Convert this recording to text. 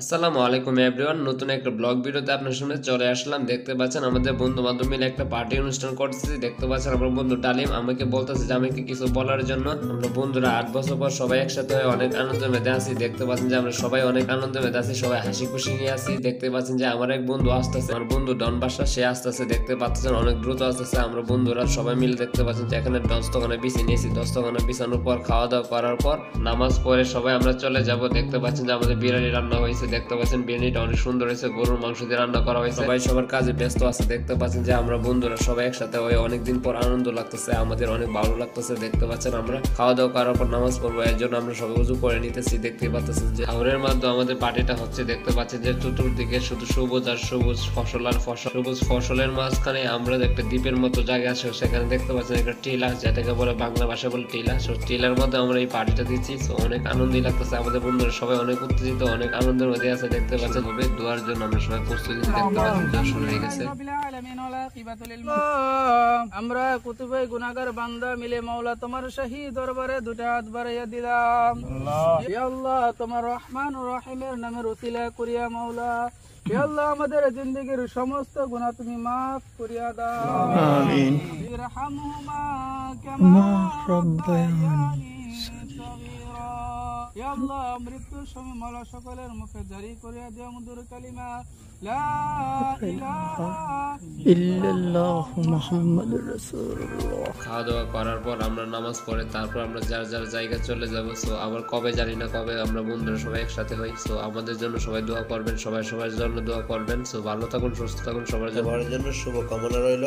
আসসালামু আলাইকুম এভরিওয়ান, নতুন একটা ব্লগ ভিডিওতে আপনার সামনে চলে আসলাম। দেখতে পাচ্ছেন আমাদের বন্ধু বান্ধব মিলে একটা পার্টি অনুষ্ঠান করতেছি। দেখতে পাচ্ছেন আমার বন্ধু ডালিম আমাকে বলতেছে যে আমাকে কিছু বলার জন্য। আমরা বন্ধুরা 8 বছর পর সবাই একসাথে হয়ে অনেক আনন্দ মেতে আছি। দেখতে পাচ্ছেন যে আমরা সবাই অনেক আনন্দ মেতে আছি, সবাই হাসি খুশি নিয়ে আছি। দেখতে পাচ্ছেন যে আমার এক বন্ধু আসতেছে, আমার বন্ধু ডন বাসা, সে আসতেছে। দেখতে পাচ্ছেন অনেক দ্রুত আসতেছে। আমরা বন্ধুরা সবাই মিলে দেখতে পাচ্ছেন যে এখানে দস্তখানে বিছিয়ে নিয়েছি। দস্তখানে বিছানোর পর খাওয়া দাওয়া করার পর নামাজ পড়ে সবাই আমরা চলে যাব। দেখতে পাচ্ছেন যে আমাদের বিরিয়ানি রান্না হয়েছে। দেখতে পাচ্ছেন বিরিয়ানিটা অনেক সুন্দর হয়েছে, গরুর মাংস দিয়ে রান্না করা হয়েছে। সবাই সবার কাজে ব্যস্ত আছে। দেখতে পাচ্ছেন যে আমরা বন্ধুরা সবাই একসাথে হয়ে অনেকদিন পর আনন্দ লাগতেছে, আমাদের অনেক ভালো লাগতেছে। দেখতে পাচ্ছেন আমরা খাওয়া দাওয়া করার পর নামাজ পড়বো, এর জন্য আমরা সবাই উজু করে নিতেছি। দেখতে পাচ্ছেন যে হাওরের মাধ্যমে আমাদের পার্টিটা হচ্ছে। দেখতে পাচ্ছেন যে চতুর্দিকে শুধু সবুজ আর সবুজ ফসল আর ফসল। সবুজ ফসলের মাঝখানে আমরা একটা দ্বীপের মতো জায়গা আছে, সেখানে দেখতে পাচ্ছেন একটা টিলা, যেটাকে বলে বাংলা ভাষায় বলে টিলা। টিলার মধ্যে আমরা এই পার্টিটা দিচ্ছি। অনেক আনন্দই লাগতেছে, আমাদের বন্ধুরা সবাই অনেক উত্তেজিত, অনেক আনন্দের মধ্যে আছে। দেখতে পাচ্ছেন হবে দোয়ার জন্য আমরা সবাই প্রস্তুতি। দেখতে পাচ্ছেন দোয়া শুরু হয়ে গেছে। আমরা কুতুবে গুনাহগার বান্দা মিলে মাওলা তোমার শাহী দরবারে দুটা হাত বাড়াইয়া দিলাম। ইয়া আল্লাহ, তোমার রহমান ও রহিমের নামের উসিলা করিয়া মাওলা, ইয়া আল্লাহ, আমাদের জিন্দেগীর সমস্ত গুনাহ তুমি মাফ করিয়া দাও। আমিন। ইরহামহুমা কামা রাব্বায়ানি সগীরা। ইয়া আল্লাহ, মৃত্যুর সময় মাওলা সকলের মুখে জারি করিয়া দেও মধুর কালিমা লা ইলাহা ইল্লাল্লাহু মুহাম্মাদুর রাসূলুল্লাহ। খাওয়া দাওয়া করার পর আমরা নামাজ পড়ে তারপর আমরা যার যার জায়গায় চলে যাব। সো আবার কবে জানি না, কবে আমরা বন্ধুরা সবাই একসাথে হই। সো আমাদের জন্য সবাই দোয়া করবেন, সবাই সবার জন্য দোয়া করবেন। সো ভালো থাকুন, সুস্থ থাকুন, সবার জন্য শুভ কামনা রইল।